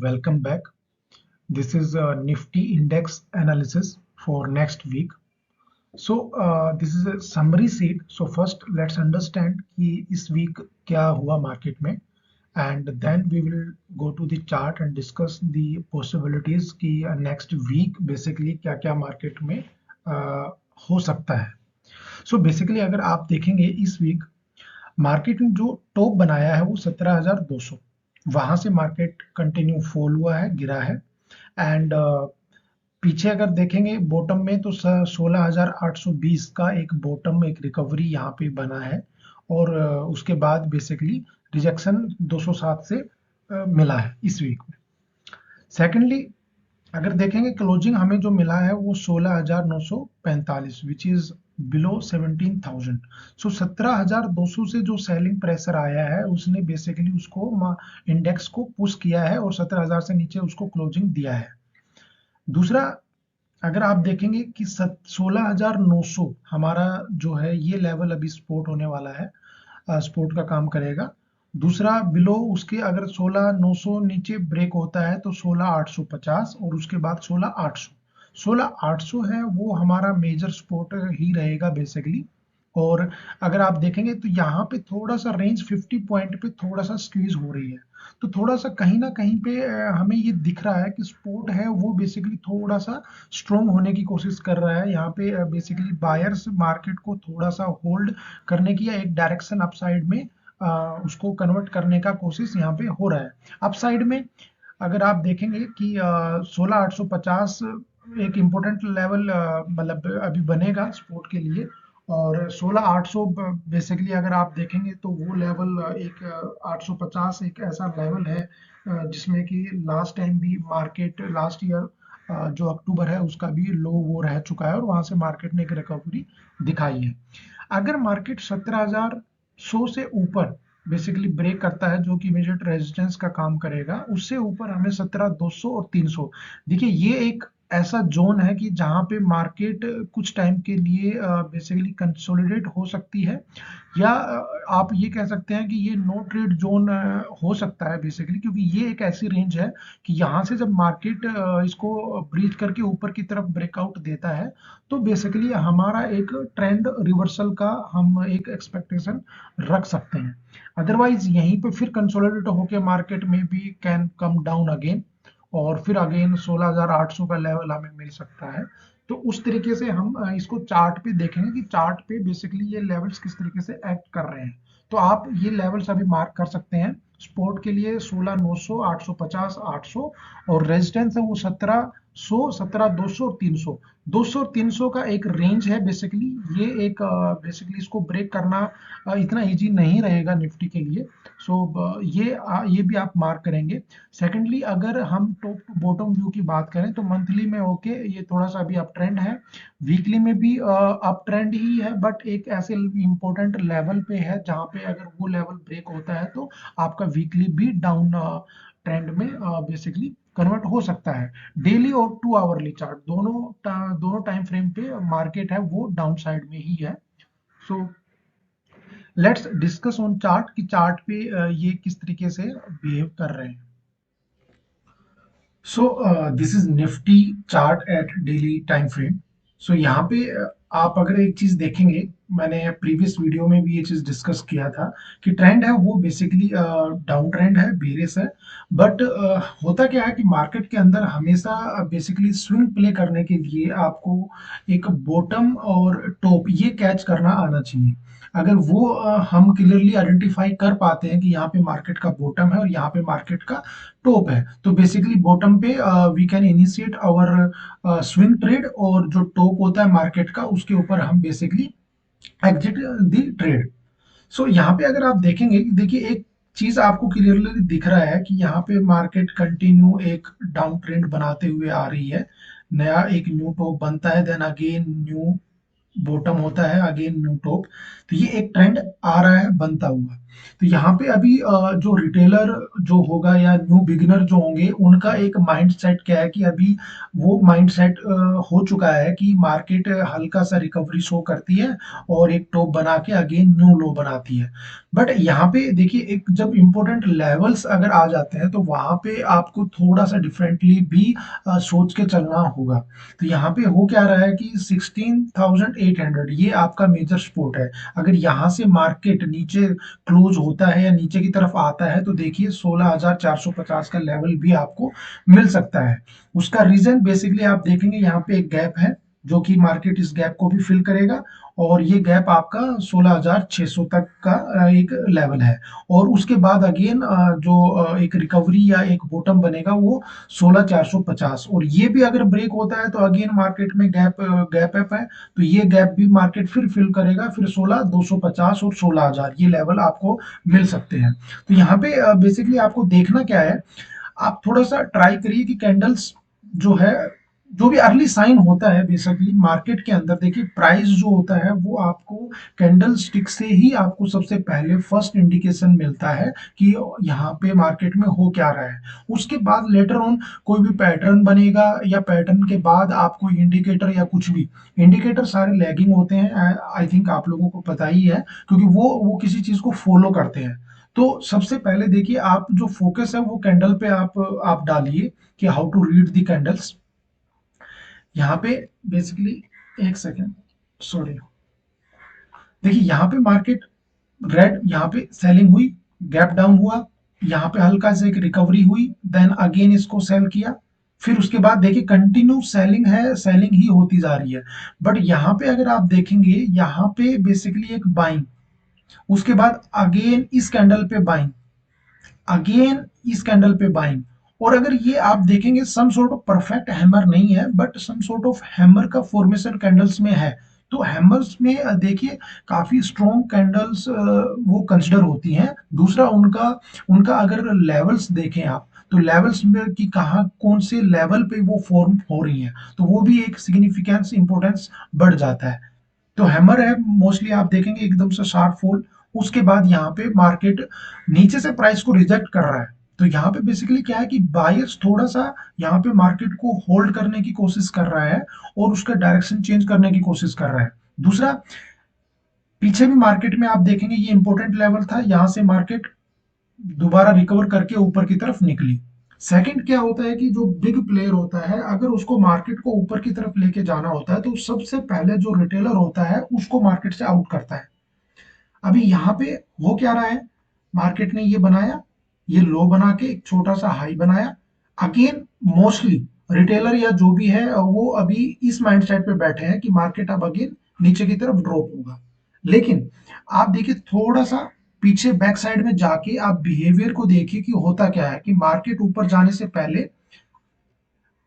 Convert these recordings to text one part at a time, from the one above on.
welcome back. This is Nifty index analysis for next week. So this is a summary sheet. So first let's understand कि इस week क्या हुआ market में, and then we will go to the chart and discuss the possibilities कि next week basically क्या क्या market में हो सकता है. So basically अगर आप देखेंगे इस week मार्केट में जो टॉप बनाया है वो 17,200, वहां से मार्केट कंटिन्यू फॉल हुआ है, गिरा है. एंड पीछे अगर देखेंगे बॉटम में तो 16,820 का एक बॉटम, एक रिकवरी यहाँ पे बना है. और उसके बाद बेसिकली रिजेक्शन 207 से मिला है इस वीक में. सेकेंडली अगर देखेंगे क्लोजिंग हमें जो मिला है वो 16,945 विच इज बिलो 17,000. सो 17,200 से जो सेलिंग प्रेशर आया है उसने बेसिकली उसको इंडेक्स को पुश किया है और 17,000 से नीचे उसको क्लोजिंग दिया है. दूसरा अगर आप देखेंगे कि 16,900 हमारा जो है ये लेवल अभी सपोर्ट होने वाला है, सपोर्ट का काम करेगा. दूसरा बिलो उसके अगर 16,900 नीचे ब्रेक होता है तो 16,850 और उसके बाद 16,800. 16,800 है वो हमारा मेजर सपोर्ट ही रहेगा बेसिकली. और अगर आप देखेंगे तो यहाँ पे थोड़ा सा रेंज 50 पॉइंट पे थोड़ा सा स्क्वीज हो रही है, तो थोड़ा सा कहीं ना कहीं पे हमें ये दिख रहा है कि सपोर्ट है वो बेसिकली थोड़ा सा स्ट्रॉन्ग होने की कोशिश कर रहा है. यहाँ पे बेसिकली बायर्स मार्केट को थोड़ा सा होल्ड करने की या एक डायरेक्शन अपसाइड में उसको कन्वर्ट करने का कोशिश यहाँ पे हो रहा है. अपसाइड में अगर आप देखेंगे कि 16,850 एक इम्पोर्टेंट लेवल मतलब अभी बनेगा सपोर्ट के लिए, और 16,800 बेसिकली अगर आप देखेंगे तो वो लेवल एक 850 एक ऐसा लेवल है जिसमें कि लास्ट टाइम भी मार्केट लास्ट ईयर जो अक्टूबर है उसका भी लो वो रह चुका है और वहां से मार्केट ने एक रिकवरी दिखाई है. अगर मार्केट 17,100 से ऊपर बेसिकली ब्रेक करता है जो कि इमीडिएट रेजिस्टेंस का काम करेगा, उससे ऊपर हमें 17,200 और 300. देखिए ये एक ऐसा जोन है कि जहां पे मार्केट कुछ टाइम के लिए बेसिकली कंसोलिडेट हो सकती है, या आप ये कह सकते हैं कि ये नो ट्रेड जोन हो सकता है बेसिकली, क्योंकि ये एक ऐसी रेंज है कि यहाँ से जब मार्केट इसको ब्रीच करके ऊपर की तरफ ब्रेकआउट देता है तो बेसिकली हमारा एक ट्रेंड रिवर्सल का हम एक एक्सपेक्टेशन रख सकते हैं. अदरवाइज यहीं पे फिर कंसोलिडेट होके मार्केट में भी कैन कम डाउन अगेन और फिर अगेन 16,800 का लेवल हमें मिल सकता है. तो उस तरीके से हम इसको चार्ट पे देखेंगे कि चार्ट पे बेसिकली ये लेवल्स किस तरीके से एक्ट कर रहे हैं. तो आप ये लेवल्स अभी मार्क कर सकते हैं. सपोर्ट के लिए 16,900, 850, 800 और रेजिस्टेंस है वो 17,100, 17,200 और 300. 200 और 300 का एक रेंज है बेसिकली. ये एक बेसिकली इसको ब्रेक करना इतना इजी नहीं रहेगा निफ्टी के लिए. सो ये भी आप मार्क करेंगे. सेकेंडली अगर हम टॉप बॉटम व्यू की बात करें तो मंथली में ओके ये थोड़ा सा अभी अप ट्रेंड है, वीकली में भी अप ट्रेंड ही है, बट एक ऐसे इंपॉर्टेंट लेवल पे है जहां पे अगर वो लेवल ब्रेक होता है तो आपका वीकली भी डाउन ट्रेंड में बेसिकली कन्वर्ट हो सकता है. डेली और 2 आवरली चार्ट दोनों टाइम फ्रेम पे मार्केट है वो डाउन साइड में ही है. So let's discuss on chart कि चार्ट पे ये किस तरीके से बिहेव कर रहे हैं. So this is Nifty chart at daily time frame. So यहाँ पे आप अगर एक चीज देखेंगे, मैंने प्रीवियस वीडियो में भी ये चीज डिस्कस किया था कि ट्रेंड है वो बेसिकली डाउन ट्रेंड है, बेरियस है. बट होता क्या है कि मार्केट के अंदर हमेशा बेसिकली स्विंग प्ले करने के लिए आपको एक बॉटम और टॉप ये कैच करना आना चाहिए. अगर वो हम क्लियरली आइडेंटिफाई कर पाते हैं कि यहाँ पे मार्केट का बॉटम है और यहाँ पे मार्केट का टॉप है, तो बेसिकली बॉटम पे we can initiate our swing trade, और जो टॉप होता है मार्केट का उसके ऊपर हम बेसिकली एग्जिट द ट्रेड. सो यहाँ पे अगर आप देखेंगे, देखिए एक चीज आपको क्लियरली दिख रहा है कि यहाँ पे मार्केट कंटिन्यू एक डाउन ट्रेंड बनाते हुए आ रही है. नया एक न्यू टॉप बनता है, देन अगेन न्यू बॉटम होता है, अगेन न्यू टॉप. तो ये एक ट्रेंड आ रहा है बनता हुआ. तो यहाँ पे अभी जो रिटेलर जो होगा या न्यू बिगिनर जो होंगे उनका एक माइंड सेट क्या है कि अभी वो माइंड सेट हो चुका है कि मार्केट हल्का सा रिकवरी शो करती है और एक टॉप बना के अगेन न्यू लो बनाती है। बट यहाँ पे देखिए एक जब इम्पोर्टेंट लेवल्स अगर आ जाते हैं तो वहां पे आपको थोड़ा सा डिफरेंटली भी सोच के चलना होगा। तो यहाँ पे हो क्या रहा है कि 16,800 ये आपका मेजर सपोर्ट है। अगर यहाँ से मार्केट नीचे क्लोज होता है या नीचे की तरफ आता है तो देखिए 16,450 का लेवल भी आपको मिल सकता है। उसका रीजन बेसिकली आप देखेंगे यहाँ पे एक गैप है जो कि मार्केट इस गैप को भी फिल करेगा और ये गैप आपका 16,600 तक का एक लेवल है। और उसके बाद अगेन जो एक रिकवरी या एक बॉटम बनेगा वो 16,450 और ये भी अगर ब्रेक होता है तो अगेन मार्केट में गैप अप है। तो ये गैप भी मार्केट फिर फिल करेगा, फिर 16,250 और 16,000 ये लेवल आपको मिल सकते हैं। तो यहाँ पे बेसिकली आपको देखना क्या है, आप थोड़ा सा ट्राई करिए कि कैंडल्स जो है जो भी अर्ली साइन होता है बेसिकली मार्केट के अंदर, देखिए प्राइस जो होता है वो आपको कैंडल स्टिक से ही आपको सबसे पहले फर्स्ट इंडिकेशन मिलता है कि यहाँ पे मार्केट में हो क्या रहा है। उसके बाद लेटर ऑन कोई भी पैटर्न बनेगा या पैटर्न के बाद आपको इंडिकेटर या कुछ भी, इंडिकेटर सारे लैगिंग होते हैं, आई थिंक आप लोगों को पता ही है क्योंकि वो किसी चीज को फॉलो करते हैं। तो सबसे पहले देखिए आप जो फोकस है वो कैंडल पे आप डालिए कि how to read the candles. यहाँ पे बेसिकली एक सेकेंड, सॉरी, देखिए यहाँ पे मार्केट रेड, यहाँ पे सेलिंग हुई, गैप डाउन हुआ, यहाँ पे हल्का से एक रिकवरी हुई, देन अगेन इसको सेल किया, फिर उसके बाद देखिए कंटिन्यू सेलिंग है, सेलिंग ही होती जा रही है। बट यहाँ पे अगर आप देखेंगे यहाँ पे बेसिकली एक बाइंग, उसके बाद अगेन इस कैंडल पे बाइंग, अगेन इस कैंडल पे बाइंग। और अगर ये आप देखेंगे some sort of perfect hammer नहीं है but some sort of hammer का फॉर्मेशन कैंडल्स में है। तो हैमर्स में देखिए काफी स्ट्रॉन्ग कैंडल्स वो कंसिडर होती हैं। दूसरा उनका उनका अगर लेवल्स देखें आप तो लेवल्स में कि कहाँ कौन से लेवल पे वो फॉर्म हो रही हैं तो वो भी एक सिग्निफिकेंस इंपॉर्टेंस बढ़ जाता है। तो हैमर है मोस्टली आप देखेंगे एकदम से शार्प फॉल, उसके बाद यहाँ पे मार्केट नीचे से प्राइस को रिजेक्ट कर रहा है। तो यहाँ पे बेसिकली क्या है कि बायर्स थोड़ा सा यहाँ पे मार्केट को होल्ड करने की कोशिश कर रहा है और उसका डायरेक्शन चेंज करने की कोशिश कर रहा है। दूसरा, पीछे भी मार्केट में आप देखेंगे ये इंपॉर्टेंट लेवल था, यहाँ से मार्केट दोबारा रिकवर करके ऊपर की तरफ निकली। सेकंड क्या होता है कि जो बिग प्लेयर होता है अगर उसको मार्केट को ऊपर की तरफ लेके जाना होता है तो सबसे पहले जो रिटेलर होता है उसको मार्केट से आउट करता है। अभी यहाँ पे हो क्या रहा है, मार्केट ने ये बनाया, ये लो बना के एक छोटा सा हाई बनाया, अगेन मोस्टली रिटेलर या जो भी है वो अभी इस माइंडसेट पे बैठे हैं कि मार्केट अब अगेन नीचे की तरफ ड्रॉप होगा। लेकिन आप देखिए थोड़ा सा पीछे बैक साइड में जाके आप बिहेवियर को देखिए कि होता क्या है कि मार्केट ऊपर जाने से पहले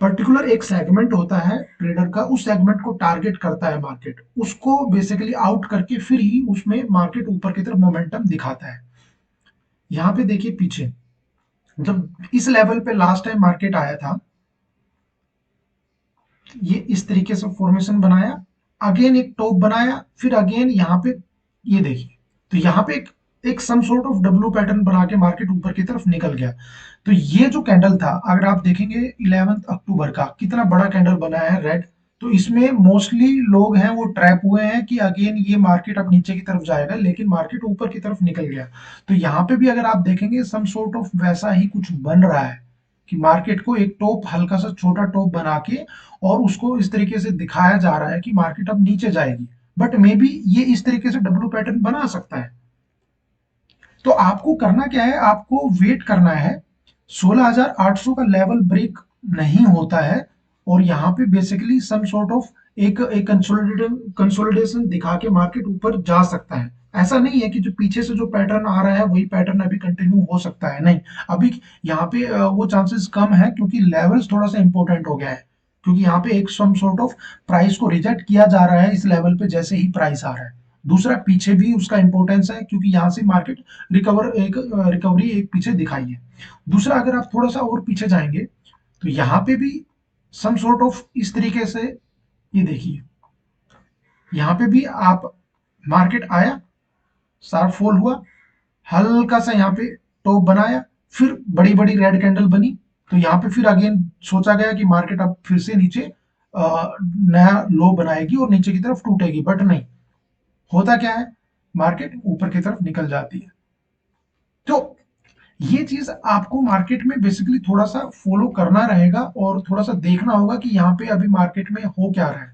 पर्टिकुलर एक सेगमेंट होता है ट्रेडर का, उस सेगमेंट को टारगेट करता है मार्केट, उसको बेसिकली आउट करके फिर ही उसमें मार्केट ऊपर की तरफ मोमेंटम दिखाता है। यहाँ पे देखिए पीछे जब इस लेवल पे लास्ट टाइम मार्केट आया था ये इस तरीके से फॉर्मेशन बनाया, अगेन एक टॉप बनाया, फिर अगेन यहाँ पे ये देखिए, तो यहाँ पे एक some sort of W pattern बना के मार्केट ऊपर की तरफ निकल गया। तो ये जो कैंडल था अगर आप देखेंगे 11 अक्टूबर का कितना बड़ा कैंडल बना है रेड, तो इसमें मोस्टली लोग हैं वो ट्रैप हुए हैं कि अगेन ये मार्केट अब नीचे की तरफ जाएगा, लेकिन मार्केट ऊपर की तरफ निकल गया। तो यहाँ पे भी अगर आप देखेंगे सम सॉर्ट ऑफ वैसा ही कुछ बन रहा है कि मार्केट को एक टॉप हल्का सा छोटा टॉप बना के और उसको इस तरीके से दिखाया जा रहा है कि मार्केट अब नीचे जाएगी, बट मे बी ये इस तरीके से डब्ल्यू पैटर्न बना सकता है। तो आपको करना क्या है, आपको वेट करना है, 16,800 का लेवल ब्रेक नहीं होता है और यहाँ पे बेसिकली सम सॉर्ट ऑफ एक कंसोलिडेशन दिखा के मार्केट ऊपर जा सकता है। ऐसा नहीं है कि जो पीछे से जो पैटर्न आ रहा है वही पैटर्न अभी कंटिन्यू हो सकता है, नहीं। अभी यहाँ पे वो चांसेस कम है क्योंकि लेवल्स थोड़ा सा इंपॉर्टेंट हो गया है, क्योंकि यहाँ पे एक सम सॉर्ट ऑफ प्राइस को रिजेक्ट किया जा रहा है इस लेवल पे जैसे ही प्राइस आ रहा है। दूसरा, पीछे भी उसका इंपॉर्टेंस है क्योंकि यहाँ से मार्केट रिकवरी एक पीछे दिखाई है। दूसरा, अगर आप थोड़ा सा और पीछे जाएंगे तो यहाँ पे भी सम सॉर्ट ऑफ इस तरीके से ये देखिए, यहाँ पे भी आप मार्केट आया, शार्प फॉल हुआ, हल्का सा यहाँ पे टॉप बनाया, फिर बड़ी बड़ी रेड कैंडल बनी, तो यहाँ पे फिर अगेन सोचा गया कि मार्केट अब फिर से नीचे नया लो बनाएगी और नीचे की तरफ टूटेगी, बट नहीं, होता क्या है, मार्केट ऊपर की तरफ निकल जाती है। तो ये चीज आपको मार्केट में बेसिकली थोड़ा सा फॉलो करना रहेगा और थोड़ा सा देखना होगा कि यहाँ पे अभी मार्केट में हो क्या रहा है।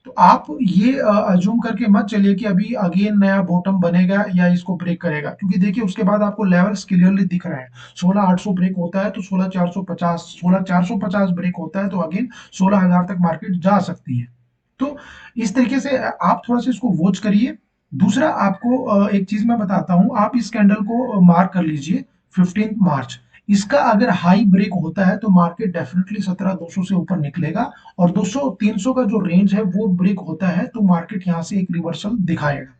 तो आप ये अज्यूम करके मत चलिए कि अभी अगेन नया बॉटम बनेगा या इसको ब्रेक करेगा, क्योंकि देखिए उसके बाद आपको लेवल्स क्लियरली दिख रहे हैं। 16,800 ब्रेक होता है तो 16,450, 16,450 ब्रेक होता है तो अगेन 16,000 तक मार्केट जा सकती है। तो इस तरीके से आप थोड़ा सा इसको वॉच करिए। दूसरा आपको एक चीज मैं बताता हूं, आप इस कैंडल को मार्क कर लीजिए 15 मार्च। इसका अगर हाई ब्रेक होता है तो मार्केट डेफिनेटली 17,200 से ऊपर निकलेगा, और 200 300 का जो रेंज है वो ब्रेक होता है तो मार्केट यहां से एक रिवर्सल दिखाएगा।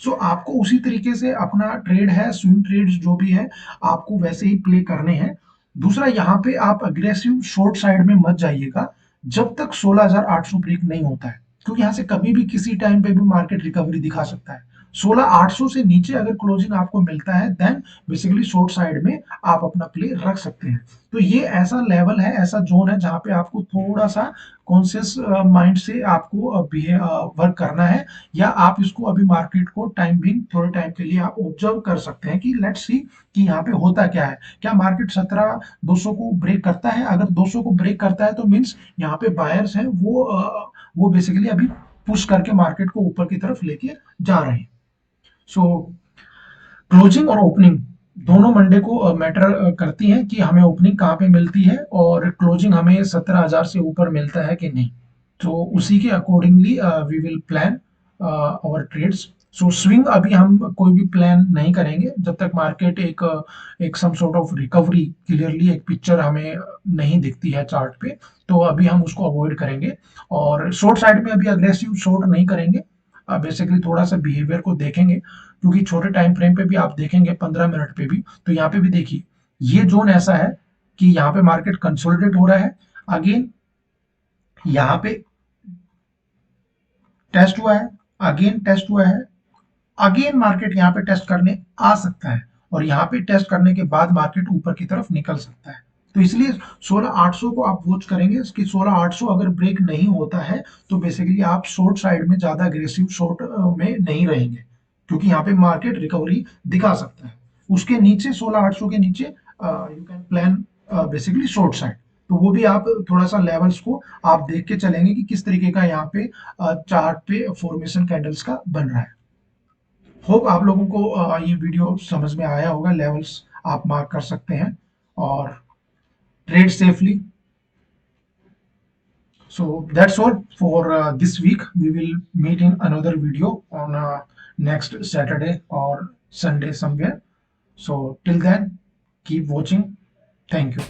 सो आपको उसी तरीके से अपना ट्रेड है, स्विंग ट्रेड्स जो भी है, आपको वैसे ही प्ले करने हैं। दूसरा, यहाँ पे आप अग्रेसिव शॉर्ट साइड में मत जाइएगा जब तक 16,800 ब्रेक नहीं होता है, क्योंकि यहाँ से कभी भी किसी टाइम पे भी मार्केट रिकवरी दिखा सकता है। 16,800 से नीचे अगर क्लोजिंग आपको मिलता है देन बेसिकली शॉर्ट साइड में आप अपना प्ले रख सकते हैं। तो ये ऐसा लेवल है, ऐसा जोन है जहां पे आपको थोड़ा सा कॉन्शियस माइंड से आपको वर्क करना है, या आप इसको अभी मार्केट को टाइम भी थोड़े टाइम के लिए आप ऑब्जर्व कर सकते हैं कि लेट्स सी कि यहाँ पे होता क्या है। क्या मार्केट 17,200 को ब्रेक करता है? अगर 200 को ब्रेक करता है तो मीन्स यहाँ पे बायर्स हैं, वो बेसिकली अभी पुश करके मार्केट को ऊपर की तरफ लेके जा रहे हैं। सो क्लोजिंग और ओपनिंग दोनों मंडे को मैटर करती हैं कि हमें ओपनिंग कहाँ पे मिलती है और क्लोजिंग हमें 17,000 से ऊपर मिलता है कि नहीं। तो उसी के accordingly we will plan our trades. So swing अभी हम कोई भी प्लान नहीं करेंगे जब तक मार्केट एक some sort of recovery clearly एक पिक्चर हमें नहीं दिखती है चार्ट पे, तो अभी हम उसको अवॉइड करेंगे। और शॉर्ट साइड में अभी अग्रेसिव शॉर्ट नहीं करेंगे, बेसिकली थोड़ा सा बिहेवियर को देखेंगे, क्योंकि छोटे टाइम फ्रेम पे भी आप देखेंगे 15 मिनट पे भी, तो यहाँ पे भी देखिए ये जोन ऐसा है कि यहाँ पे मार्केट कंसोलिडेट हो रहा है, अगेन यहाँ पे टेस्ट हुआ है, अगेन टेस्ट हुआ है, अगेन मार्केट यहाँ पे टेस्ट करने आ सकता है, और यहाँ पे टेस्ट करने के बाद मार्केट ऊपर की तरफ निकल सकता है। तो इसलिए 16,800 को आप वॉच करेंगे कि 16,800 अगर ब्रेक नहीं होता है तो बेसिकली आप शॉर्ट साइड में ज्यादा अग्रेसिव शॉर्ट में नहीं रहेंगे, क्योंकि यहाँ पे मार्केट रिकवरी दिखा सकता है। उसके नीचे 16,800 के नीचे you can plan basically short side. तो वो भी आप थोड़ा सा लेवल्स को आप देख के चलेंगे कि किस तरीके का यहाँ पे चार्ट पे फॉर्मेशन कैंडल्स का बन रहा है। होप आप लोगों को ये वीडियो समझ में आया होगा, लेवल्स आप मार्क कर सकते हैं और trade safely. So that's all for this week. We will meet in another video on next Saturday or Sunday somewhere. So till then, keep watching. Thank you.